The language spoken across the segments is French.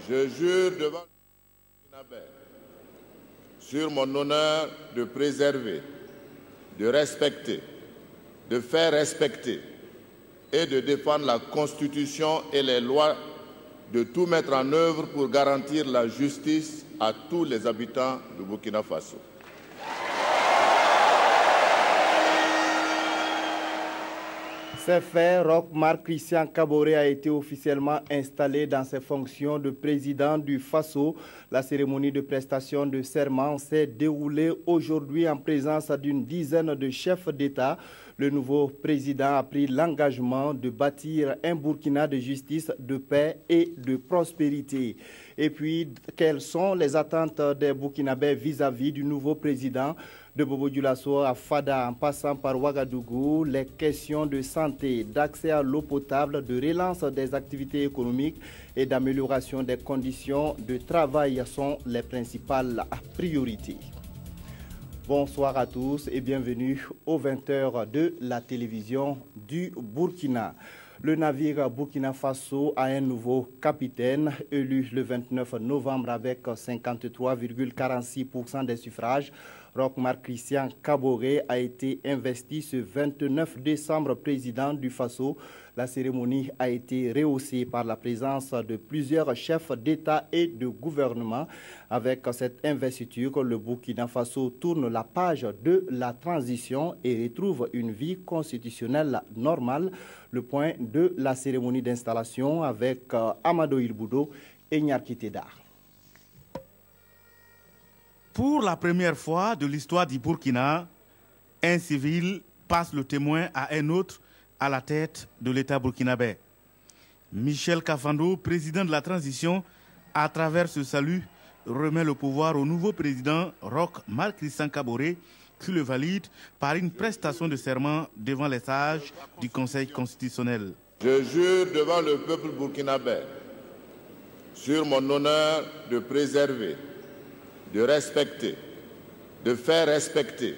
Je jure devant le Burkinabé sur mon honneur de préserver, de respecter, de faire respecter et de défendre la Constitution et les lois, de tout mettre en œuvre pour garantir la justice à tous les habitants du Burkina Faso. C'est fait, Roch Marc Christian Kaboré a été officiellement installé dans ses fonctions de président du Faso. La cérémonie de prestation de serment s'est déroulée aujourd'hui en présence d'une dizaine de chefs d'État. Le nouveau président a pris l'engagement de bâtir un Burkina de justice, de paix et de prospérité. Et puis, quelles sont les attentes des Burkinabés vis-à-vis du nouveau président? De Bobo Dioulasso à Fada en passant par Ouagadougou, les questions de santé, d'accès à l'eau potable, de relance des activités économiques et d'amélioration des conditions de travail sont les principales priorités. Bonsoir à tous et bienvenue aux 20h de la télévision du Burkina. Le navire Burkina Faso a un nouveau capitaine, élu le 29 novembre avec 53,46% des suffrages. Roch Marc Christian Kaboré a été investi ce 29 décembre président du Faso. La cérémonie a été rehaussée par la présence de plusieurs chefs d'État et de gouvernement. Avec cette investiture, le Burkina Faso tourne la page de la transition et retrouve une vie constitutionnelle normale. Le point de la cérémonie d'installation avec Amado Ilboudo et Nyarki Tedar. Pour la première fois de l'histoire du Burkina, un civil passe le témoin à un autre à la tête de l'État burkinabé. Michel Kafando, président de la transition, à travers ce salut, remet le pouvoir au nouveau président Roch Marc Christian Kaboré, qui le valide par une prestation de serment devant les sages du Conseil constitutionnel. Je jure devant le peuple burkinabé, sur mon honneur de préserver, de respecter, de faire respecter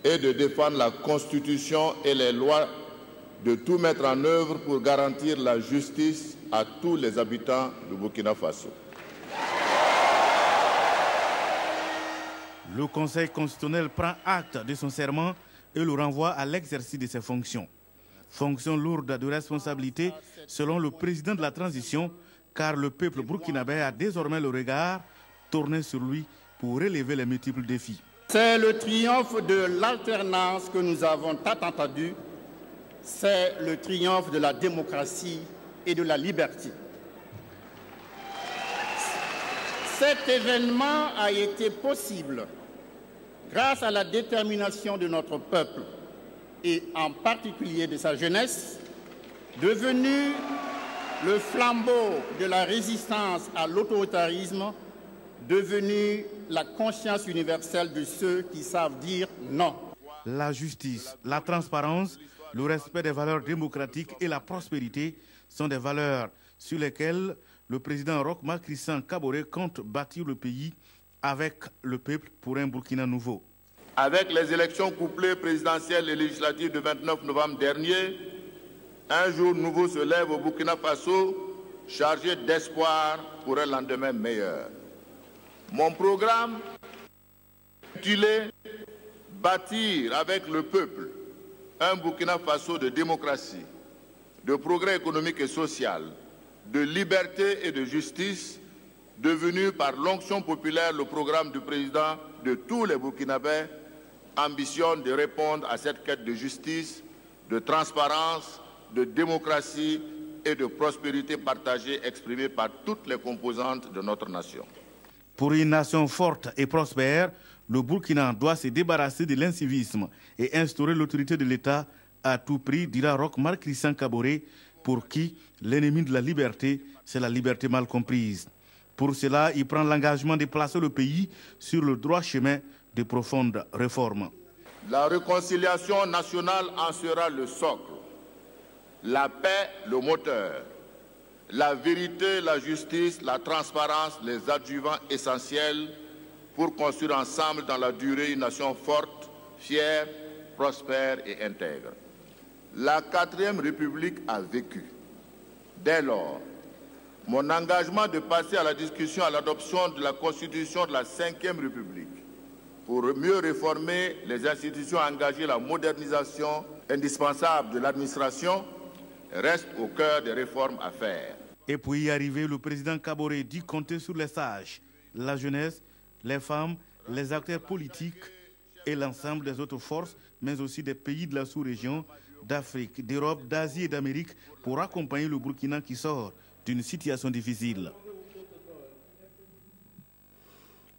et de défendre la Constitution et les lois, de tout mettre en œuvre pour garantir la justice à tous les habitants du Burkina Faso. Le Conseil constitutionnel prend acte de son serment et le renvoie à l'exercice de ses fonctions. Fonctions lourdes de responsabilité selon le président de la transition, car le peuple burkinabé a désormais le regard tourné sur lui pour relever les multiples défis. C'est le triomphe de l'alternance que nous avons tant entendu. C'est le triomphe de la démocratie et de la liberté. Cet événement a été possible grâce à la détermination de notre peuple et en particulier de sa jeunesse, devenue le flambeau de la résistance à l'autoritarisme, devenu la conscience universelle de ceux qui savent dire non. La justice, la transparence, le respect des valeurs démocratiques et la prospérité sont des valeurs sur lesquelles le président Roch Marc Christian Kaboré compte bâtir le pays avec le peuple pour un Burkina nouveau. Avec les élections couplées présidentielles et législatives du 29 novembre dernier, un jour nouveau se lève au Burkina Faso, chargé d'espoir pour un lendemain meilleur. Mon programme, intitulé « Bâtir avec le peuple un Burkina Faso de démocratie, de progrès économique et social, de liberté et de justice », devenu par l'onction populaire le programme du président de tous les Burkinabés, ambitionne de répondre à cette quête de justice, de transparence, de démocratie et de prospérité partagée exprimée par toutes les composantes de notre nation. Pour une nation forte et prospère, le Burkina doit se débarrasser de l'incivisme et instaurer l'autorité de l'État à tout prix, dira Roch Marc Christian Kaboré, pour qui l'ennemi de la liberté, c'est la liberté mal comprise. Pour cela, il prend l'engagement de placer le pays sur le droit chemin de profondes réformes. La réconciliation nationale en sera le socle, la paix le moteur, la vérité, la justice, la transparence, les adjuvants essentiels pour construire ensemble dans la durée une nation forte, fière, prospère et intègre. La 4e République a vécu. Dès lors, mon engagement de passer à la discussion à l'adoption de la Constitution de la Ve République pour mieux réformer les institutions, engager la modernisation indispensable de l'administration reste au cœur des réformes à faire. Et pour y arriver, le président Kaboré dit compter sur les sages, la jeunesse, les femmes, les acteurs politiques et l'ensemble des autres forces, mais aussi des pays de la sous-région, d'Afrique, d'Europe, d'Asie et d'Amérique pour accompagner le Burkina qui sort d'une situation difficile.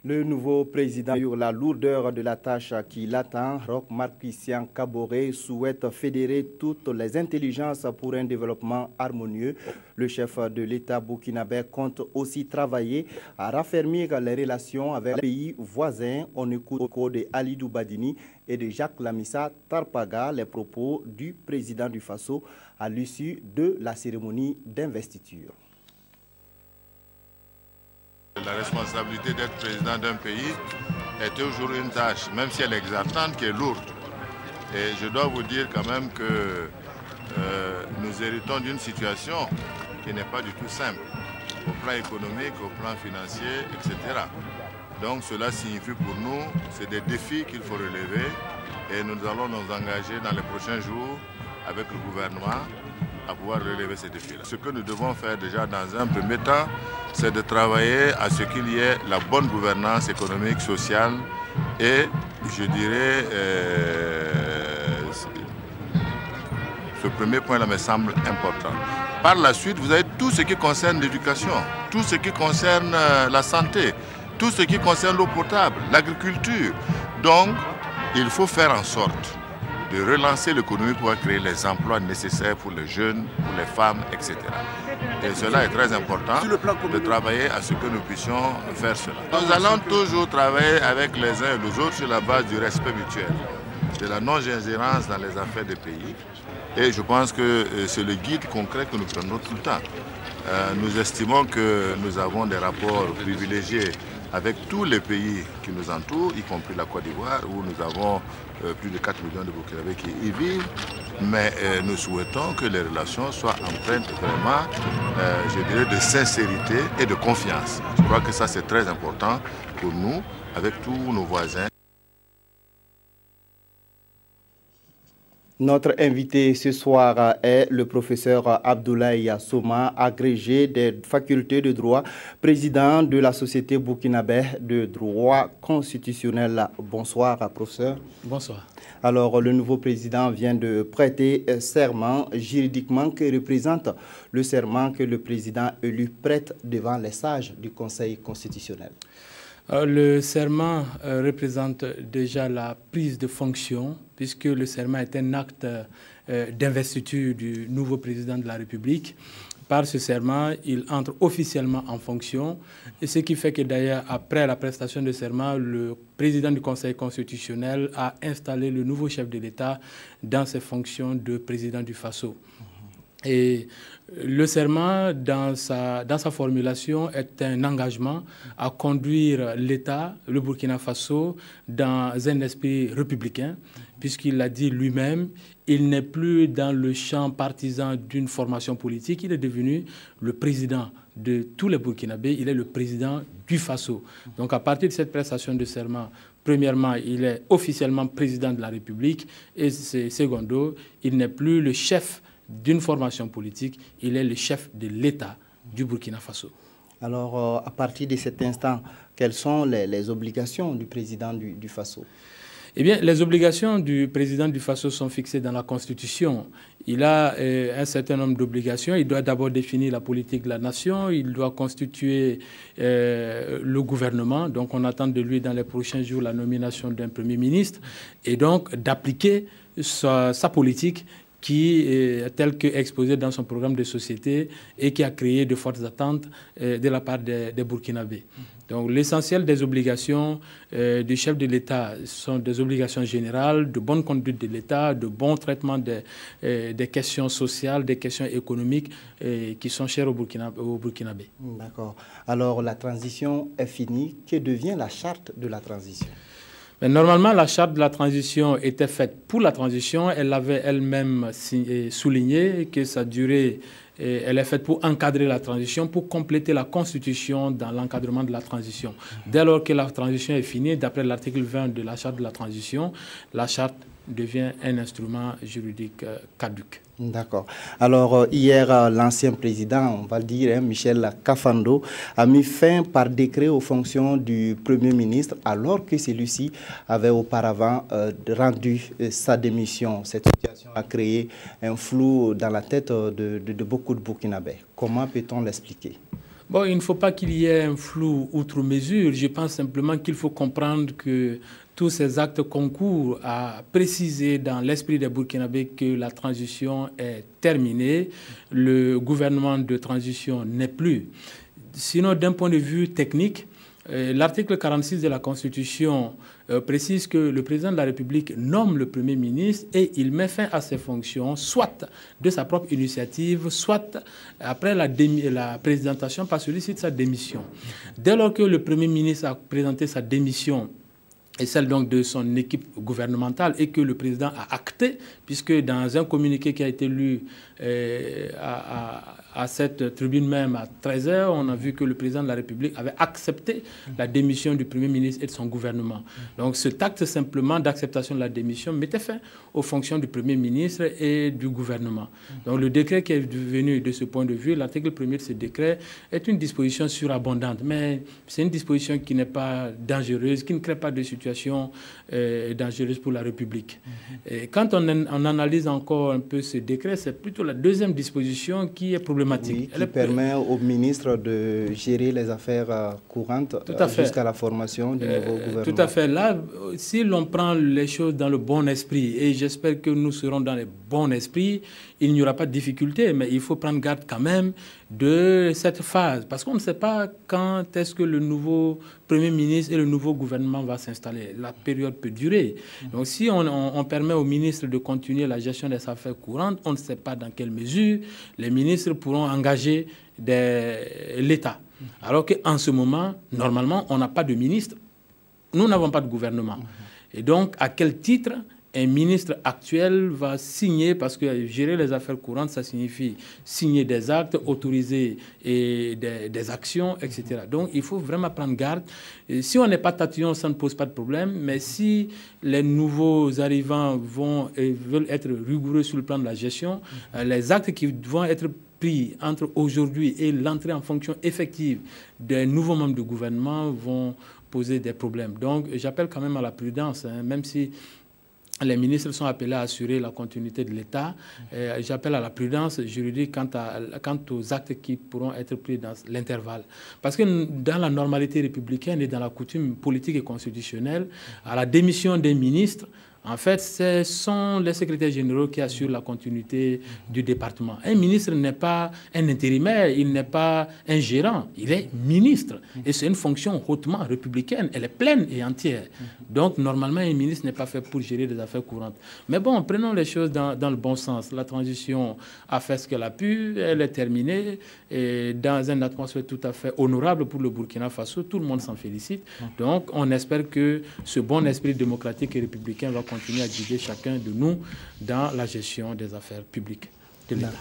Le nouveau président, sur la lourdeur de la tâche qui l'attend, Roch Marc Christian Kaboré souhaite fédérer toutes les intelligences pour un développement harmonieux. Le chef de l'État burkinabé compte aussi travailler à raffermir les relations avec les pays voisins. On écoute au cours de Alidou Badini et de Jacques Lamissa Tarpaga les propos du président du Faso à l'issue de la cérémonie d'investiture. La responsabilité d'être président d'un pays est toujours une tâche, même si elle est exaltante, qui est lourde. Et je dois vous dire quand même que nous héritons d'une situation qui n'est pas du tout simple, au plan économique, au plan financier, etc. Donc cela signifie pour nous, c'est des défis qu'il faut relever et nous allons nous engager dans les prochains jours avec le gouvernement à pouvoir relever ces défis-là. Ce que nous devons faire déjà dans un premier temps, c'est de travailler à ce qu'il y ait la bonne gouvernance économique, sociale et, je dirais, ce premier point-là me semble important. Par la suite, vous avez tout ce qui concerne l'éducation, tout ce qui concerne la santé, tout ce qui concerne l'eau potable, l'agriculture. Donc, il faut faire en sorte de relancer l'économie pour créer les emplois nécessaires pour les jeunes, pour les femmes, etc. Et cela est très important de travailler à ce que nous puissions faire cela. Nous allons toujours travailler avec les uns et les autres sur la base du respect mutuel, de la non-ingérence dans les affaires des pays. Et je pense que c'est le guide concret que nous prenons tout le temps. Nous estimons que nous avons des rapports privilégiés avec tous les pays qui nous entourent, y compris la Côte d'Ivoire, où nous avons plus de 4 millions de Burkinabés qui y vivent. Mais nous souhaitons que les relations soient empreintes vraiment, je dirais, de sincérité et de confiance. Je crois que ça, c'est très important pour nous, avec tous nos voisins. Notre invité ce soir est le professeur Abdoulaye Soma, agrégé des facultés de droit, président de la Société burkinabé de droit constitutionnel. Bonsoir, professeur. Bonsoir. Alors, le nouveau président vient de prêter serment. Juridiquement, que représente le serment que le président élu prête devant les sages du Conseil constitutionnel? Le serment représente déjà la prise de fonction, puisque le serment est un acte d'investiture du nouveau président de la République. Par ce serment, il entre officiellement en fonction, et ce qui fait que d'ailleurs, après la prestation de serment, le président du Conseil constitutionnel a installé le nouveau chef de l'État dans ses fonctions de président du Faso. Et le serment, dans sa formulation, est un engagement à conduire l'État, le Burkina Faso, dans un esprit républicain, puisqu'il l'a dit lui-même, il n'est plus dans le champ partisan d'une formation politique, il est devenu le président de tous les Burkinabés, il est le président du Faso. Donc à partir de cette prestation de serment, premièrement, il est officiellement président de la République, et secondo, il n'est plus le chef d'une formation politique, il est le chef de l'État du Burkina Faso. Alors, à partir de cet instant, quelles sont les obligations du président du Faso? Eh bien, les obligations du président du Faso sont fixées dans la Constitution. Il a un certain nombre d'obligations. Il doit d'abord définir la politique de la nation. Il doit constituer le gouvernement. Donc, on attend de lui dans les prochains jours la nomination d'un Premier ministre et donc d'appliquer sa politique qui est tel qu'exposé dans son programme de société et qui a créé de fortes attentes de la part des Burkinabés. Donc l'essentiel des obligations du chef de l'État sont des obligations générales, de bonne conduite de l'État, de bon traitement des questions sociales, des questions économiques qui sont chères aux Burkinabés. D'accord. Alors la transition est finie. Que devient la charte de la transition? Mais normalement, la charte de la transition était faite pour la transition. Elle avait elle-même souligné que sa durée elle est faite pour encadrer la transition, pour compléter la Constitution dans l'encadrement de la transition. Dès lors que la transition est finie, d'après l'article 20 de la Charte de la transition, la Charte devient un instrument juridique caduc. D'accord. Alors, hier, l'ancien président, on va le dire, Michel Kafando, a mis fin par décret aux fonctions du Premier ministre, alors que celui-ci avait auparavant rendu sa démission. Cette situation a créé un flou dans la tête de beaucoup de Burkinabés. Comment peut-on l'expliquer? Bon, il ne faut pas qu'il y ait un flou outre mesure. Je pense simplement qu'il faut comprendre que tous ces actes concourent à préciser dans l'esprit des Burkinabés que la transition est terminée, le gouvernement de transition n'est plus. Sinon, d'un point de vue technique, l'article 46 de la Constitution précise que le président de la République nomme le Premier ministre et il met fin à ses fonctions, soit de sa propre initiative, soit après la présentation par celui-ci de sa démission. Dès lors que le Premier ministre a présenté sa démission et celle donc de son équipe gouvernementale et que le président a acté, puisque dans un communiqué qui a été lu à cette tribune même à 13h, on a vu que le président de la République avait accepté la démission du Premier ministre et de son gouvernement. Donc cet acte simplement d'acceptation de la démission mettait fin aux fonctions du Premier ministre et du gouvernement. Donc le décret qui est venu de ce point de vue, l'article 1er de ce décret est une disposition surabondante, mais c'est une disposition qui n'est pas dangereuse, qui ne crée pas de situation dangereuse pour la République. Et quand on analyse encore un peu ce décret, c'est plutôt la deuxième disposition qui est problématique. Oui, qui permet au ministre de gérer les affaires courantes jusqu'à la formation du nouveau gouvernement. Tout à fait. Là, si l'on prend les choses dans le bon esprit, et j'espère que nous serons dans le bon esprit, il n'y aura pas de difficulté, mais il faut prendre garde quand même de cette phase, parce qu'on ne sait pas quand est-ce que le nouveau Premier ministre et le nouveau gouvernement va s'installer. La période peut durer. Donc si on permet au ministre de continuer la gestion des affaires courantes, on ne sait pas dans quelle mesure les ministres pourront engager l'État. Alors qu'en ce moment, normalement, on n'a pas de ministre. Nous n'avons pas de gouvernement. Et donc, à quel titre un ministre actuel va signer, parce que gérer les affaires courantes, ça signifie signer des actes, autoriser des actions, etc. Donc, il faut vraiment prendre garde. Et si on n'est pas tatillon, ça ne pose pas de problème, mais si les nouveaux arrivants veulent être rigoureux sur le plan de la gestion, les actes qui vont être pris entre aujourd'hui et l'entrée en fonction effective des nouveaux membres du gouvernement vont poser des problèmes. Donc, j'appelle quand même à la prudence, même si les ministres sont appelés à assurer la continuité de l'État. J'appelle à la prudence juridique quant aux actes qui pourront être pris dans l'intervalle. Parce que dans la normalité républicaine et dans la coutume politique et constitutionnelle, à la démission des ministres, en fait, ce sont les secrétaires généraux qui assurent la continuité du département. Un ministre n'est pas un intérimaire, il n'est pas un gérant, il est ministre. Et c'est une fonction hautement républicaine, elle est pleine et entière. Donc, normalement, un ministre n'est pas fait pour gérer des affaires courantes. Mais bon, prenons les choses dans le bon sens. La transition a fait ce qu'elle a pu, elle est terminée, et dans une atmosphère tout à fait honorable pour le Burkina Faso, tout le monde s'en félicite. Donc, on espère que ce bon esprit démocratique et républicain va continuer à guider chacun de nous dans la gestion des affaires publiques de l'État.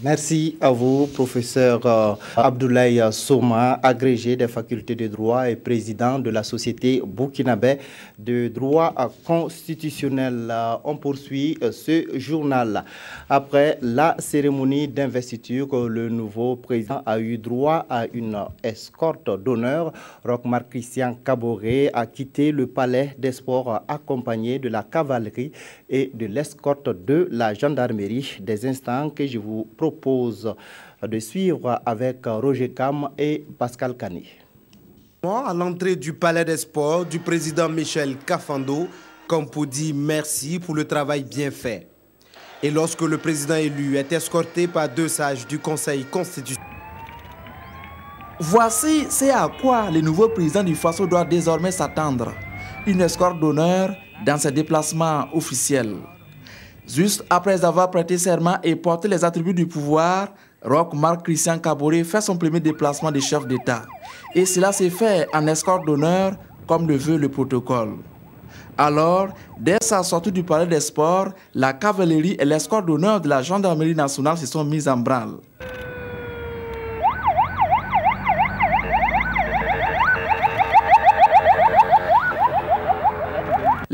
Merci à vous, professeur Abdoulaye Soma, agrégé des facultés de droit et président de la Société burkinabé de droit constitutionnel. On poursuit ce journal. Après la cérémonie d'investiture, le nouveau président a eu droit à une escorte d'honneur. Roch-Marc Christian Kaboré a quitté le palais des sports accompagné de la cavalerie et de l'escorte de la gendarmerie. Des instants que je vous propose de suivre avec Roger Cam et Pascal Kani. À l'entrée du palais des sports du président Michel Kafando, Kampo dit merci pour le travail bien fait. Et lorsque le président élu est escorté par deux sages du Conseil constitutionnel. Voici c'est à quoi le nouveau président du Faso doit désormais s'attendre. Une escorte d'honneur dans ses déplacements officiels. Juste après avoir prêté serment et porté les attributs du pouvoir, Roch-Marc Christian Kaboré fait son premier déplacement de chef d'État. Et cela s'est fait en escorte d'honneur, comme le veut le protocole. Alors, dès sa sortie du palais des sports, la cavalerie et l'escorte d'honneur de la gendarmerie nationale se sont mises en branle.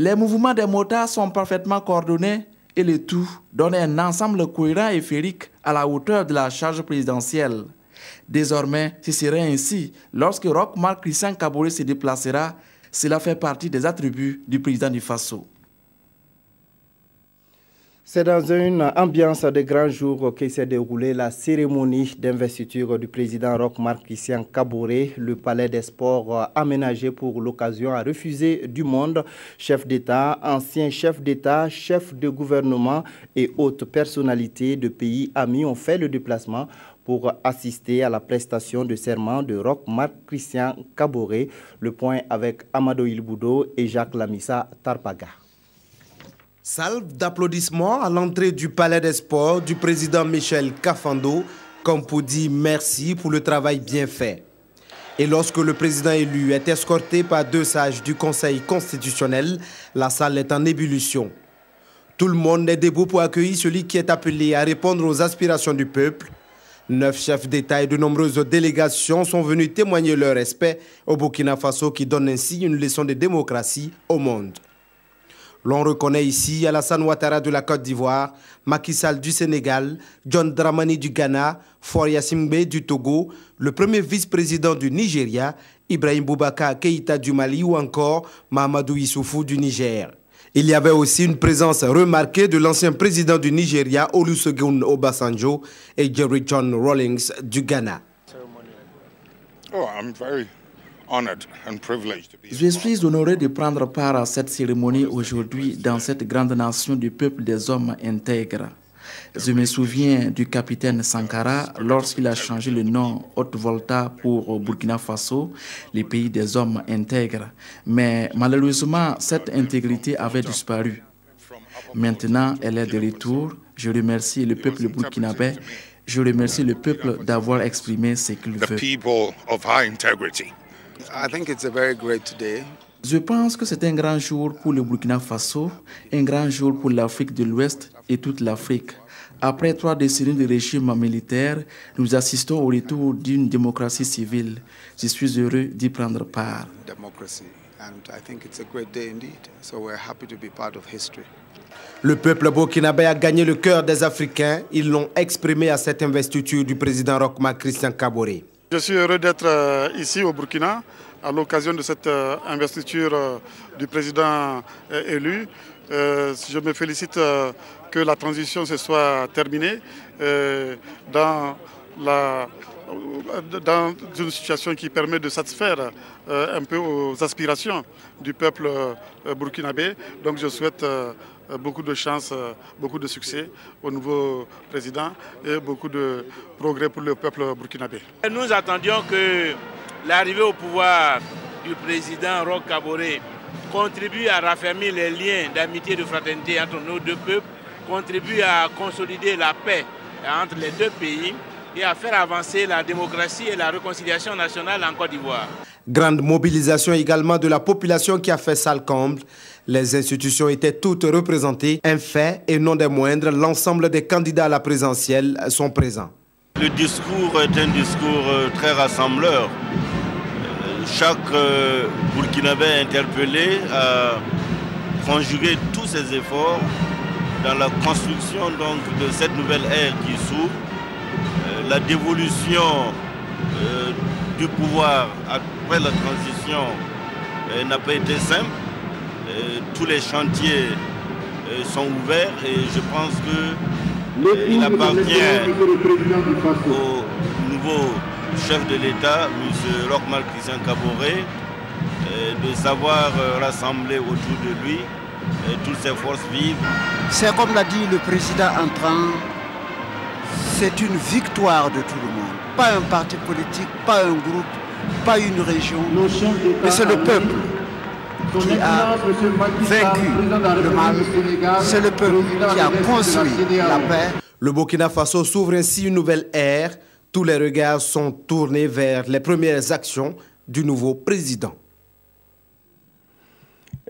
Les mouvements des motards sont parfaitement coordonnés et le tout donne un ensemble cohérent et féerique à la hauteur de la charge présidentielle. Désormais, ce serait ainsi lorsque Roch Marc Christian Kaboré se déplacera. Cela fait partie des attributs du président du Faso. C'est dans une ambiance de grand jour que s'est déroulée la cérémonie d'investiture du président Roch Marc Christian Kaboré. Le palais des sports aménagé pour l'occasion a refusé du monde. Chefs d'État, anciens chefs d'État, chefs de gouvernement et autres personnalités de pays amis ont fait le déplacement pour assister à la prestation de serment de Roch Marc Christian Kaboré. Le point avec Amadou Ilboudo et Jacques Lamissa Tarpaga. Salve d'applaudissements à l'entrée du palais des sports du président Michel Kafando, comme pour dire merci pour le travail bien fait. Et lorsque le président élu est escorté par 2 sages du Conseil constitutionnel, la salle est en ébullition. Tout le monde est debout pour accueillir celui qui est appelé à répondre aux aspirations du peuple. 9 chefs d'État et de nombreuses délégations sont venus témoigner leur respect au Burkina Faso qui donne ainsi une leçon de démocratie au monde. L'on reconnaît ici Alassane Ouattara de la Côte d'Ivoire, Macky Sall du Sénégal, John Dramani du Ghana, Faure Gnassingbé du Togo, le premier vice-président du Nigeria, Ibrahim Boubacar Keïta du Mali ou encore Mahamadou Issoufou du Niger. Il y avait aussi une présence remarquée de l'ancien président du Nigeria, Olusegun Obasanjo, et Jerry John Rawlings du Ghana. Je suis honoré de prendre part à cette cérémonie aujourd'hui dans cette grande nation du peuple des hommes intègres. Je me souviens du capitaine Sankara lorsqu'il a changé le nom Haute-Volta pour Burkina Faso, les pays des hommes intègres. Mais malheureusement, cette intégrité avait disparu. Maintenant, elle est de retour. Je remercie le peuple burkinabé. Je remercie le peuple d'avoir exprimé ce qu'il veut. Je pense que c'est un grand jour pour le Burkina Faso, un grand jour pour l'Afrique de l'Ouest et toute l'Afrique. Après 3 décennies de régime militaire, nous assistons au retour d'une démocratie civile. Je suis heureux d'y prendre part. Le peuple burkinabé a gagné le cœur des Africains. Ils l'ont exprimé à cette investiture du président Roch Marc Christian Kaboré. Je suis heureux d'être ici au Burkina à l'occasion de cette investiture du président élu. Je me félicite que la transition se soit terminée dans une situation qui permet de satisfaire un peu aux aspirations du peuple burkinabé. Donc je souhaite beaucoup de chance, beaucoup de succès au nouveau président et beaucoup de progrès pour le peuple burkinabé. Nous attendions que l'arrivée au pouvoir du président Roch Kaboré contribue à raffermir les liens d'amitié et de fraternité entre nos 2 peuples, contribue à consolider la paix entre les 2 pays et à faire avancer la démocratie et la réconciliation nationale en Côte d'Ivoire. Grande mobilisation également de la population qui a fait salle comble. Les institutions étaient toutes représentées. Un fait et non des moindres, l'ensemble des candidats à la présidentielle sont présents. Le discours est un discours très rassembleur. Chaque Burkinabé interpellé a conjugué tous ses efforts dans la construction donc, de cette nouvelle ère qui s'ouvre. La dévolution du pouvoir après la transition n'a pas été simple. Tous les chantiers sont ouverts et je pense qu'il appartient au nouveau chef de l'État, M. Roch Marc Christian Kaboré, de savoir rassembler autour de lui toutes ses forces vives. C'est comme l'a dit le président entrant, c'est une victoire de tout le monde. Pas un parti politique, pas un groupe, pas une région, mais c'est le peuple qui a vaincu le mal. C'est le peuple qui a construit la paix. Le Burkina Faso s'ouvre ainsi une nouvelle ère. Tous les regards sont tournés vers les premières actions du nouveau président.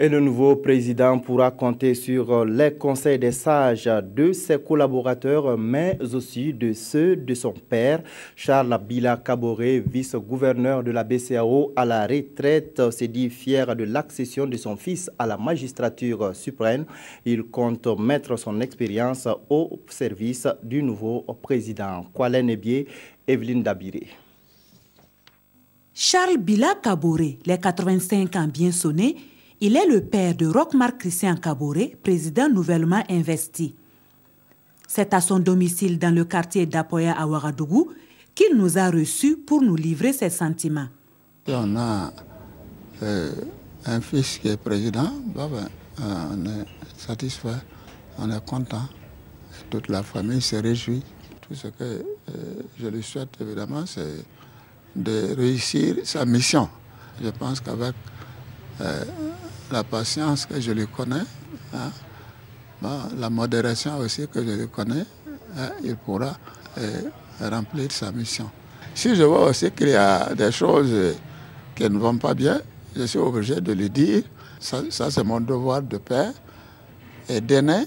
Et le nouveau président pourra compter sur les conseils des sages de ses collaborateurs, mais aussi de ceux de son père. Charles Bila Kaboré, vice-gouverneur de la BCEAO à la retraite, s'est dit fier de l'accession de son fils à la magistrature suprême. Il compte mettre son expérience au service du nouveau président. Kwale Nebié, Evelyne Dabiré. Charles Bila Kaboré, les 85 ans bien sonnés, il est le père de Roch-Marc Christian Kaboré, président nouvellement investi. C'est à son domicile dans le quartier d'Apoya à Ouagadougou qu'il nous a reçus pour nous livrer ses sentiments. On a un fils qui est président, on est satisfait, on est content. Toute la famille se réjouit. Tout ce que je lui souhaite évidemment, c'est de réussir sa mission. Je pense qu'avec la patience que je lui connais, la modération aussi que je lui connais, il pourra remplir sa mission. Si je vois aussi qu'il y a des choses qui ne vont pas bien, je suis obligé de lui dire, ça c'est mon devoir de père et d'aîné.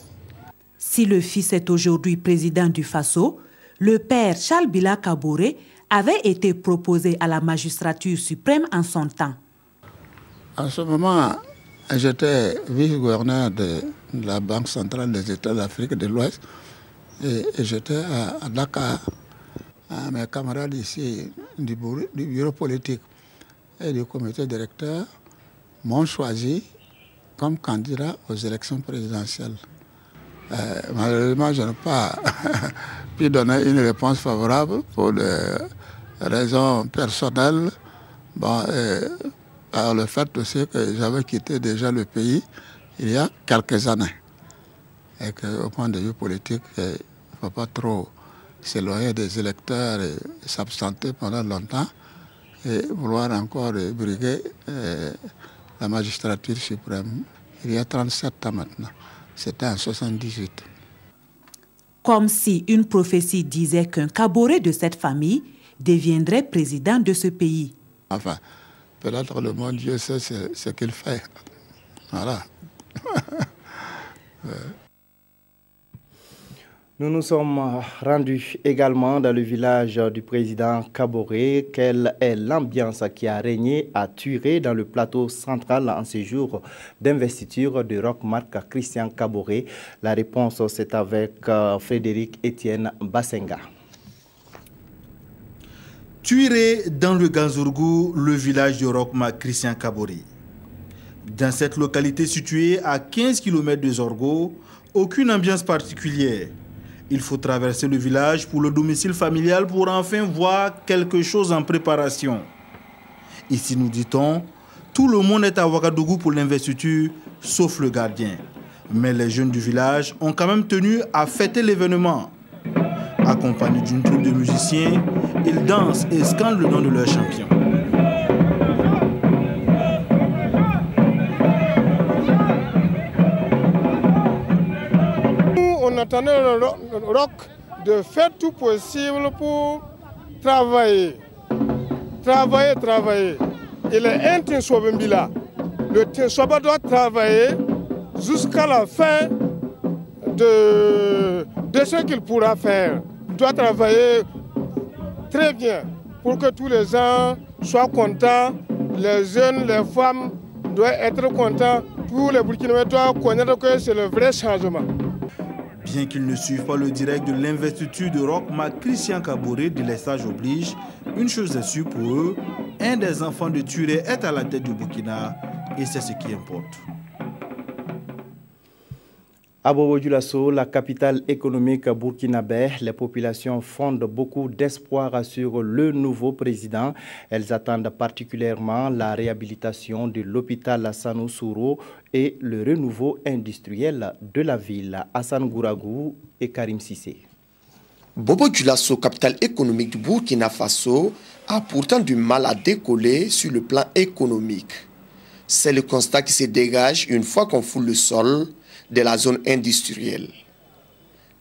Si le fils est aujourd'hui président du Faso, le père Charles Bila Kaboré avait été proposé à la magistrature suprême en son temps. En ce moment, j'étais vice-gouverneur de la Banque centrale des États d'Afrique de l'Ouest et j'étais à Dakar. Mes camarades ici du bureau politique et du comité directeur m'ont choisi comme candidat aux élections présidentielles. Malheureusement, je n'ai pas pu donner une réponse favorable pour des raisons personnelles. Par le fait aussi que j'avais quitté déjà le pays il y a quelques années. Et qu'au point de vue politique, il ne faut pas trop s'éloigner des électeurs et s'absenter pendant longtemps et vouloir encore briguer la magistrature suprême. Il y a 37 ans maintenant. C'était en 78. Comme si une prophétie disait qu'un Kaboré de cette famille deviendrait président de ce pays. Enfin, peut-être le bon Dieu sait ce qu'il fait. Voilà. Nous nous sommes rendus également dans le village du président Kaboré. Quelle est l'ambiance qui a régné à Turé dans le plateau central en ces jours d'investiture de Roch-Marc Christian Kaboré? La réponse, c'est avec Frédéric Etienne Bassenga. Turé dans le Ganzourgou, le village de Roch-Marc Christian Kaboré. Dans cette localité située à 15 km de Zorgo, aucune ambiance particulière. Il faut traverser le village pour le domicile familial pour enfin voir quelque chose en préparation. Ici, nous dit-on, tout le monde est à Ouagadougou pour l'investiture, sauf le gardien. Mais les jeunes du village ont quand même tenu à fêter l'événement. Accompagnés d'une troupe de musiciens, ils dansent et scandent le nom de leur champion. On attendait le Roch de faire tout possible pour travailler. Travailler. Il est un Tinsobembila. Le Tinsoba doit travailler jusqu'à la fin de ce qu'il pourra faire. Il doit travailler très bien pour que tous les gens soient contents. Les jeunes, les femmes doivent être contents. Tous les Burkinabés doivent connaître que c'est le vrai changement. Bien qu'ils ne suivent pas le direct de l'investiture de Roch-Marc Christian Kaboré, délestage oblige, une chose est sûre pour eux, un des enfants de Turé est à la tête du Burkina et c'est ce qui importe. À Bobo-Dioulasso, la capitale économique burkinabé, les populations fondent beaucoup d'espoir sur le nouveau président. Elles attendent particulièrement la réhabilitation de l'hôpital Sanou Souro et le renouveau industriel de la ville. Hassan Gouragou et Karim Sissé. Bobo-Dioulasso, capitale économique du Burkina Faso, a pourtant du mal à décoller sur le plan économique. C'est le constat qui se dégage une fois qu'on foule le sol de la zone industrielle.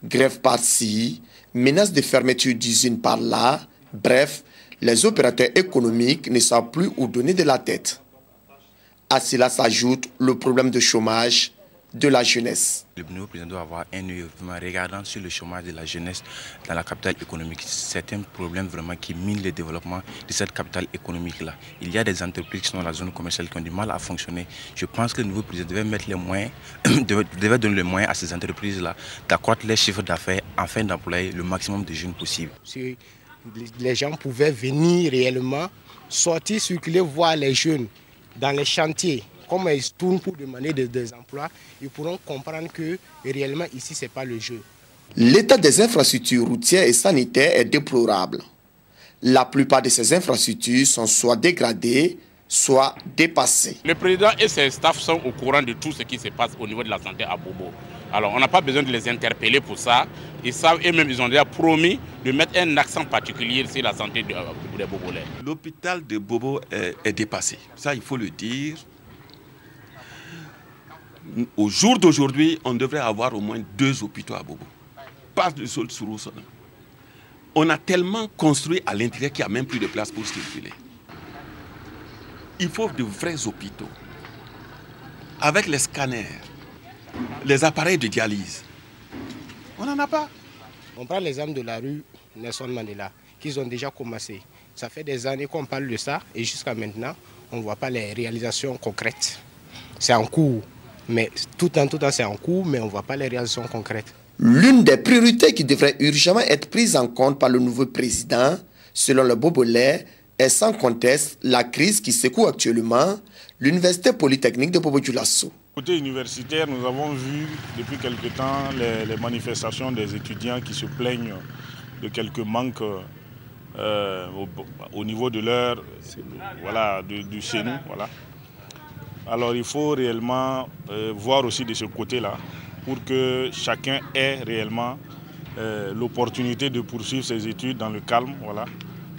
Grève par-ci, menace de fermeture d'usines par-là, bref, les opérateurs économiques ne savent plus où donner de la tête. À cela s'ajoute le problème de chômage de la jeunesse. Le nouveau président doit avoir un œil vraiment regardant sur le chômage de la jeunesse dans la capitale économique. C'est un problème vraiment qui mine le développement de cette capitale économique-là. Il y a des entreprises qui sont dans la zone commerciale qui ont du mal à fonctionner. Je pense que le nouveau président devait mettre les moyens, devait donner les moyens à ces entreprises-là d'accroître les chiffres d'affaires afin d'employer le maximum de jeunes possible. Si les gens pouvaient venir réellement, sortir, circuler, voir les jeunes dans les chantiers, comme ils tournent pour demander des emplois, ils pourront comprendre que réellement ici, ce n'est pas le jeu. L'état des infrastructures routières et sanitaires est déplorable. La plupart de ces infrastructures sont soit dégradées, soit dépassées. Le président et ses staffs sont au courant de tout ce qui se passe au niveau de la santé à Bobo. Alors on n'a pas besoin de les interpeller pour ça. Ils savent, eux-mêmes, ils ont déjà promis de mettre un accent particulier sur la santé des Bobolais. L'hôpital de Bobo est dépassé. Ça, il faut le dire. Au jour d'aujourd'hui, on devrait avoir au moins 2 hôpitaux à Bobo. Pas de sol sur Rousson. On a tellement construit à l'intérieur qu'il n'y a même plus de place pour circuler. Il faut de vrais hôpitaux. Avec les scanners, les appareils de dialyse. On n'en a pas. On prend l'exemple de la rue Nelson Mandela, qu'ils ont déjà commencé. Ça fait des années qu'on parle de ça et jusqu'à maintenant, on ne voit pas les réalisations concrètes. C'est en cours. Mais tout en temps, c'est en cours, mais on ne voit pas les réalisations concrètes. L'une des priorités qui devrait urgemment être prise en compte par le nouveau président, selon le Bobolais, est sans conteste la crise qui secoue actuellement l'Université Polytechnique de Bobo-Dioulasso. Côté universitaire, nous avons vu depuis quelque temps les manifestations des étudiants qui se plaignent de quelques manques au niveau de leur, voilà, du chez nous. Voilà. Alors il faut réellement voir aussi de ce côté-là pour que chacun ait réellement l'opportunité de poursuivre ses études dans le calme, voilà,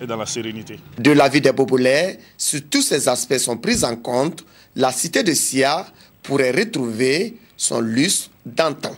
et dans la sérénité. De l'avis des Bobolais, si tous ces aspects sont pris en compte, la cité de Sia pourrait retrouver son lustre d'antan.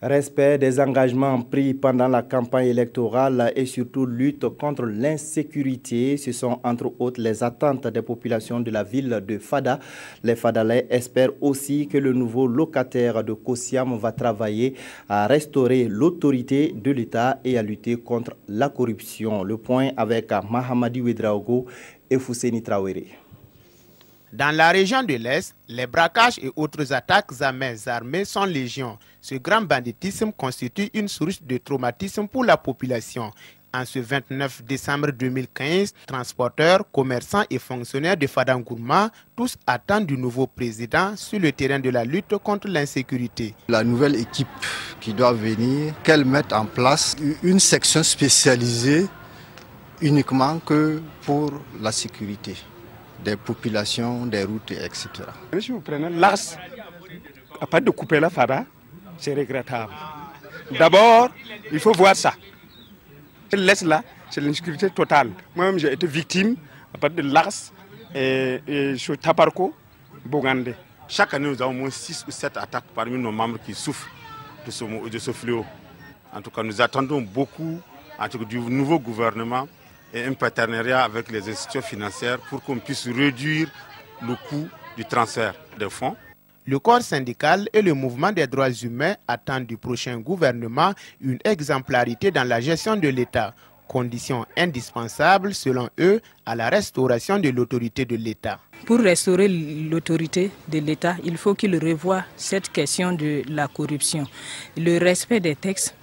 Respect des engagements pris pendant la campagne électorale et surtout lutte contre l'insécurité, ce sont entre autres les attentes des populations de la ville de Fada. Les Fadalais espèrent aussi que le nouveau locataire de Kosiam va travailler à restaurer l'autorité de l'État et à lutter contre la corruption. Le point avec Mahamadi Ouedraogo et Fousseni Traoré. Dans la région de l'Est, les braquages et autres attaques à main armées sont légion. Ce grand banditisme constitue une source de traumatisme pour la population. En ce 29 décembre 2015, transporteurs, commerçants et fonctionnaires de Fadangourma, tous attendent du nouveau président sur le terrain de la lutte contre l'insécurité. La nouvelle équipe qui doit venir, qu'elle mette en place une section spécialisée uniquement que pour la sécurité des populations, des routes, etc. Si vous prenez l'axe, à part de couper la Fada, c'est regrettable. D'abord, il faut voir ça. L'axe là, c'est l'insécurité totale. Moi-même, j'ai été victime à part de l'axe et sur Taparko, Bogandé. Chaque année, nous avons au moins 6 ou 7 attaques parmi nos membres qui souffrent de ce fléau. En tout cas, nous attendons beaucoup du nouveau gouvernement et un partenariat avec les institutions financières pour qu'on puisse réduire le coût du transfert des fonds. Le corps syndical et le mouvement des droits humains attendent du prochain gouvernement une exemplarité dans la gestion de l'État, condition indispensable selon eux à la restauration de l'autorité de l'État. Pour restaurer l'autorité de l'État, il faut qu'il revoie cette question de la corruption, le respect des textes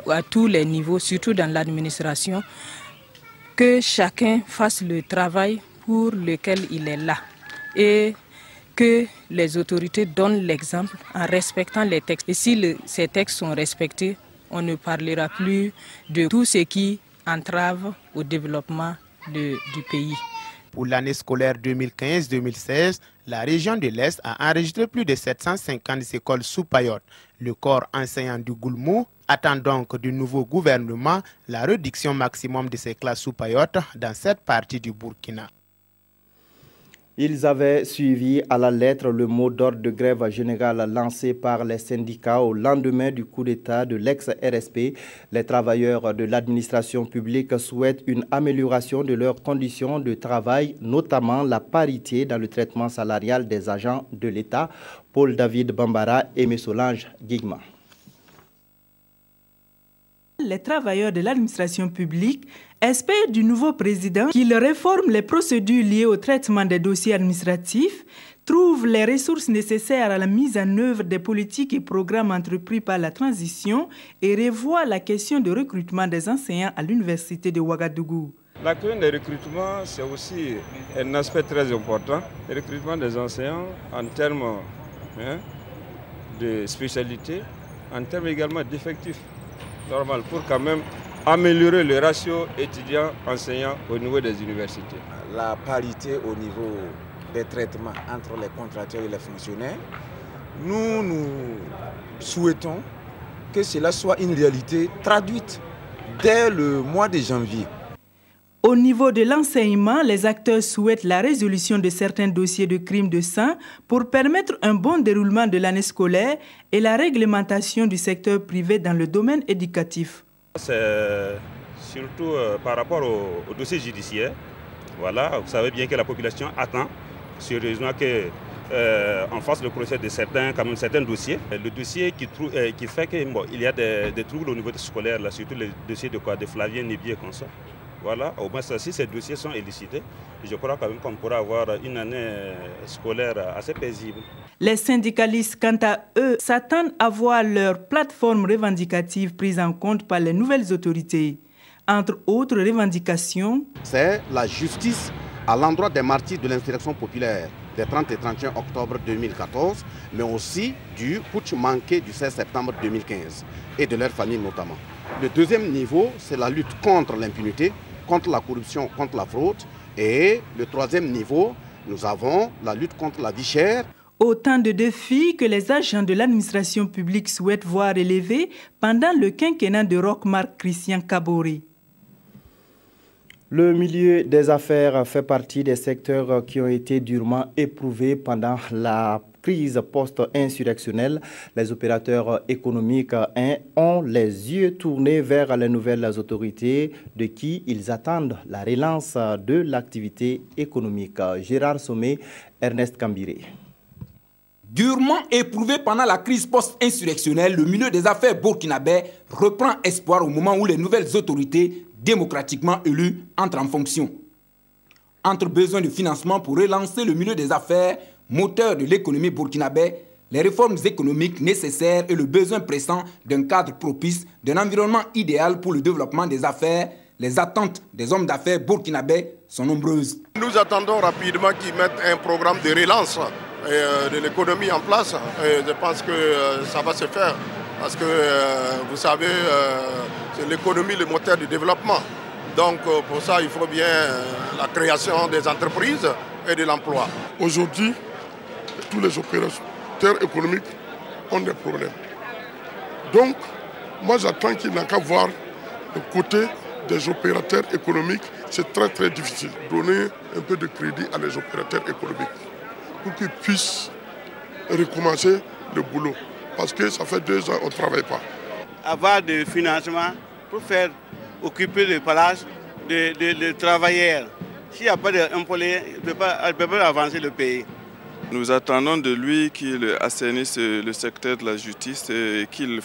à tous les niveaux, surtout dans l'administration, que chacun fasse le travail pour lequel il est là et que les autorités donnent l'exemple en respectant les textes. Et si ces textes sont respectés, on ne parlera plus de tout ce qui entrave au développement du pays. Pour l'année scolaire 2015-2016, la région de l'Est a enregistré plus de 750 écoles sous Payotte. Le corps enseignant du Goulmou attend donc du nouveau gouvernement la réduction maximum de ces classes sous Payotte dans cette partie du Burkina. Ils avaient suivi à la lettre le mot d'ordre de grève générale lancé par les syndicats au lendemain du coup d'État de l'ex-RSP. Les travailleurs de l'administration publique souhaitent une amélioration de leurs conditions de travail, notamment la parité dans le traitement salarial des agents de l'État. Paul David Bambara et Solange Guigma. Les travailleurs de l'administration publique espèrent du nouveau président qu'il réforme les procédures liées au traitement des dossiers administratifs, trouve les ressources nécessaires à la mise en œuvre des politiques et programmes entrepris par la transition et revoit la question de recrutement des enseignants à l'université de Ouagadougou. La question des recrutements, c'est aussi un aspect très important. Le recrutement des enseignants en termes de spécialité, en termes également d'effectifs. Normal, pour quand même améliorer le ratio étudiants-enseignants au niveau des universités. La parité au niveau des traitements entre les contractuels et les fonctionnaires, nous souhaitons que cela soit une réalité traduite dès le mois de janvier. Au niveau de l'enseignement, les acteurs souhaitent la résolution de certains dossiers de crimes de sang pour permettre un bon déroulement de l'année scolaire et la réglementation du secteur privé dans le domaine éducatif. C'est surtout par rapport au dossier judiciaire. Voilà, vous savez bien que la population attend sérieusement qu'on fasse le procès de certains dossiers. Le dossier qui fait qu'il y a des troubles au niveau scolaire, là, surtout les dossiers de Flavien Nibier comme ça. Voilà, au moins si ces dossiers sont élucidés, je crois quand même qu'on pourra avoir une année scolaire assez paisible. Les syndicalistes, quant à eux, s'attendent à voir leur plateforme revendicative prise en compte par les nouvelles autorités. Entre autres revendications, c'est la justice à l'endroit des martyrs de l'insurrection populaire des 30 et 31 octobre 2014, mais aussi du putsch manqué du 16 septembre 2015 et de leurs familles notamment. Le deuxième niveau, c'est la lutte contre l'impunité, contre la corruption, contre la fraude. Et le troisième niveau, nous avons la lutte contre la vie chère. Autant de défis que les agents de l'administration publique souhaitent voir élevés pendant le quinquennat de Roch-Marc Christian Kaboré. Le milieu des affaires fait partie des secteurs qui ont été durement éprouvés pendant la crise post-insurrectionnelle. Les opérateurs économiques ont les yeux tournés vers les nouvelles autorités de qui ils attendent la relance de l'activité économique. Gérard Sommet, Ernest Kambiré. Durement éprouvé pendant la crise post-insurrectionnelle, le milieu des affaires burkinabé reprend espoir au moment où les nouvelles autorités démocratiquement élues entrent en fonction. Entre besoin de financement pour relancer le milieu des affaires, moteur de l'économie burkinabé, les réformes économiques nécessaires et le besoin pressant d'un cadre propice, d'un environnement idéal pour le développement des affaires, les attentes des hommes d'affaires burkinabés sont nombreuses. Nous attendons rapidement qu'ils mettent un programme de relance de l'économie en place. Et je pense que ça va se faire parce que vous savez, c'est l'économie le moteur du développement. Donc pour ça, il faut bien la création des entreprises et de l'emploi. Aujourd'hui, tous les opérateurs économiques ont des problèmes. Donc, moi j'attends qu'il n'y ait qu'à voir le côté des opérateurs économiques. C'est très très difficile. Donner un peu de crédit à les opérateurs économiques pour qu'ils puissent recommencer le boulot. Parce que ça fait 2 ans qu'on ne travaille pas. Avoir des financements pour faire occuper les places de travailleurs. S'il n'y a pas d'employés, il ne peut pas avancer le pays. Nous attendons de lui qu'il assainisse le secteur de la justice et qu'il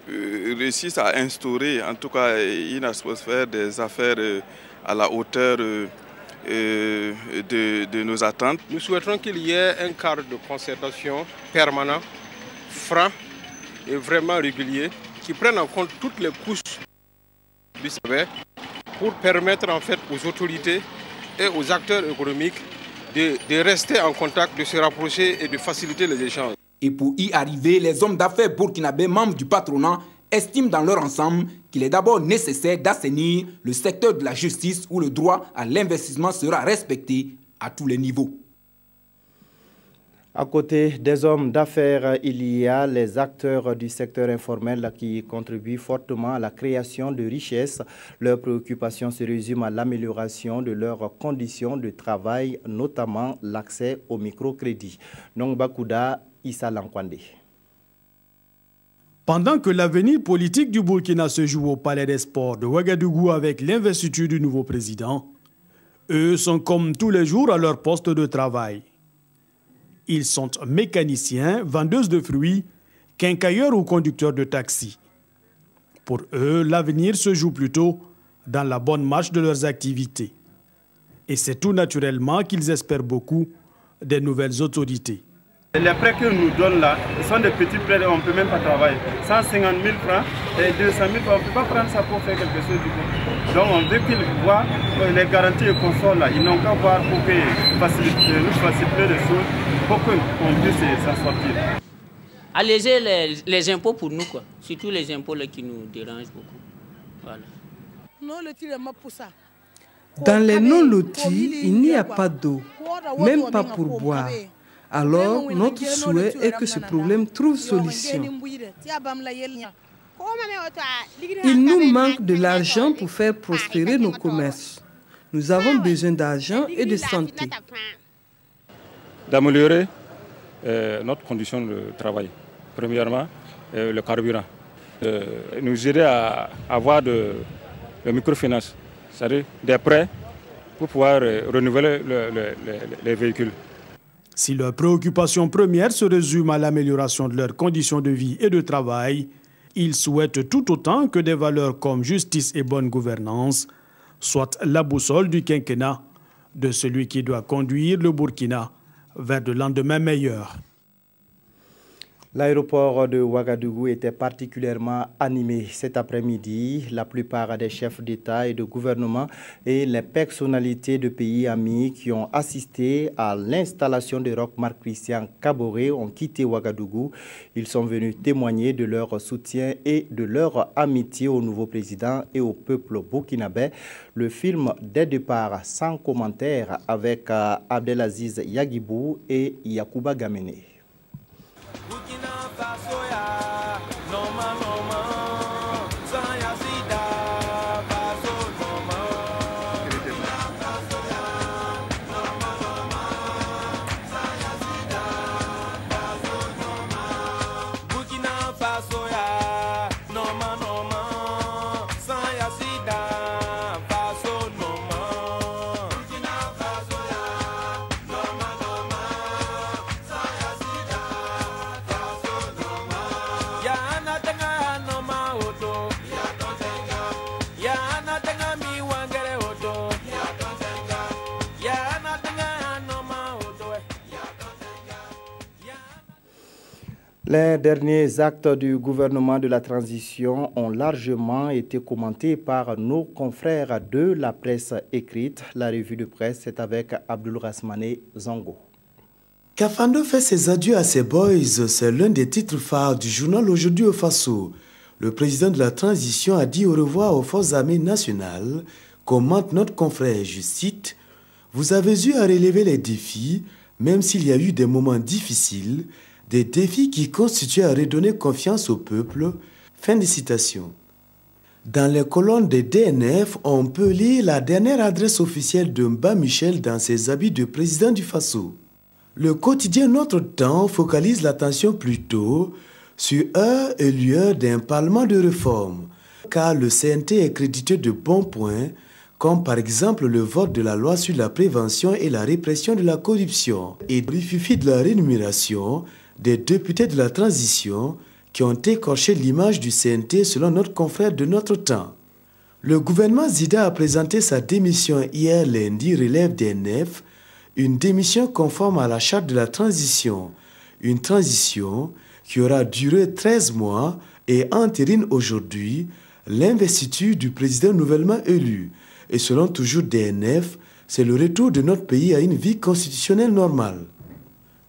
réussisse à instaurer en tout cas une atmosphère des affaires à la hauteur de nos attentes. Nous souhaiterons qu'il y ait un cadre de concertation permanent, franc et vraiment régulier, qui prenne en compte toutes les couches du savoir pour permettre en fait aux autorités et aux acteurs économiques de rester en contact, de se rapprocher et de faciliter les échanges. Et pour y arriver, les hommes d'affaires burkinabés membres du patronat estiment dans leur ensemble qu'il est d'abord nécessaire d'assainir le secteur de la justice où le droit à l'investissement sera respecté à tous les niveaux. À côté des hommes d'affaires, il y a les acteurs du secteur informel qui contribuent fortement à la création de richesses. Leurs préoccupations se résument à l'amélioration de leurs conditions de travail, notamment l'accès au microcrédit. Nongbakouda Issa Lankwande. Pendant que l'avenir politique du Burkina se joue au Palais des Sports de Ouagadougou avec l'investiture du nouveau président, eux sont comme tous les jours à leur poste de travail. Ils sont mécaniciens, vendeuses de fruits, quincailleurs ou conducteurs de taxi. Pour eux, l'avenir se joue plutôt dans la bonne marche de leurs activités. Et c'est tout naturellement qu'ils espèrent beaucoup des nouvelles autorités. Les prêts que nous donnent là, ce sont des petits prêts, on ne peut même pas travailler. 150 000 francs et 200 000 francs, on ne peut pas prendre ça pour faire quelque chose du tout. Donc on veut qu'ils voient les garanties et consorts là. Ils n'ont qu'à voir pour que nous faciliter les choses pour qu'on puisse s'en sortir. Alléger les impôts pour nous, quoi. Surtout les impôts là, qui nous dérangent beaucoup. Voilà. Dans les non-lotis, il n'y a pas d'eau, même pas pour boire. Alors, notre souhait est que ce problème trouve solution. Il nous manque de l'argent pour faire prospérer nos commerces. Nous avons besoin d'argent et de santé. D'améliorer notre condition de travail. Premièrement, le carburant. Nous aider à avoir de microfinance, c'est-à-dire des prêts pour pouvoir renouveler les véhicules. Si leurs préoccupations premières se résument à l'amélioration de leurs conditions de vie et de travail, ils souhaitent tout autant que des valeurs comme justice et bonne gouvernance soient la boussole du quinquennat de celui qui doit conduire le Burkina vers de lendemains meilleurs. L'aéroport de Ouagadougou était particulièrement animé cet après-midi. La plupart des chefs d'État et de gouvernement et les personnalités de pays amis qui ont assisté à l'installation de Roch Marc Christian Kaboré ont quitté Ouagadougou. Ils sont venus témoigner de leur soutien et de leur amitié au nouveau président et au peuple burkinabé. Le film des départs sans commentaire avec Abdelaziz Yagibou et Yacouba Gamene. Les derniers actes du gouvernement de la transition ont largement été commentés par nos confrères de la presse écrite. La revue de presse est avec Abdul Rasmane Zango. Kafando fait ses adieux à ses boys, c'est l'un des titres phares du journal Aujourd'hui au Faso. Le président de la transition a dit au revoir aux forces armées nationales, commente notre confrère, je cite, « Vous avez eu à relever les défis, même s'il y a eu des moments difficiles, des défis qui constituent à redonner confiance au peuple. » Fin de citation. Dans les colonnes des DNF, on peut lire la dernière adresse officielle de Mba Michel dans ses habits de président du Faso. Le quotidien Notre Temps focalise l'attention plutôt sur heure et lueur d'un parlement de réforme, car le CNT est crédité de bons points, comme par exemple le vote de la loi sur la prévention et la répression de la corruption et le fifi de la rémunération des députés de la transition qui ont écorché l'image du CNT selon notre confrère de Notre Temps. Le gouvernement Zida a présenté sa démission hier lundi, relève des NF, une démission conforme à la charte de la transition, une transition qui aura duré 13 mois et entérine aujourd'hui l'investiture du président nouvellement élu. Et selon toujours DNF, c'est le retour de notre pays à une vie constitutionnelle normale.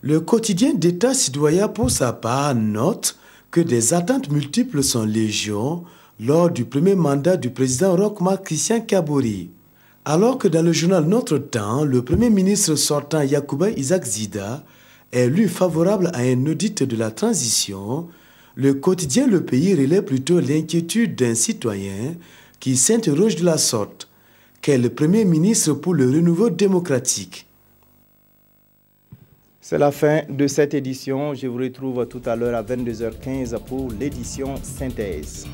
Le quotidien d'État citoyen, pour sa part, note que des attentes multiples sont légion lors du premier mandat du président Roch Marc Christian Kaboré. Alors que dans le journal Notre Temps, le premier ministre sortant Yacouba Isaac Zida Élu favorable à un audit de la transition, le quotidien Le Pays relaie plutôt l'inquiétude d'un citoyen qui s'interroge de la sorte. Quel est le Premier ministre pour le renouveau démocratique? C'est la fin de cette édition. Je vous retrouve tout à l'heure à 22h15 pour l'édition synthèse.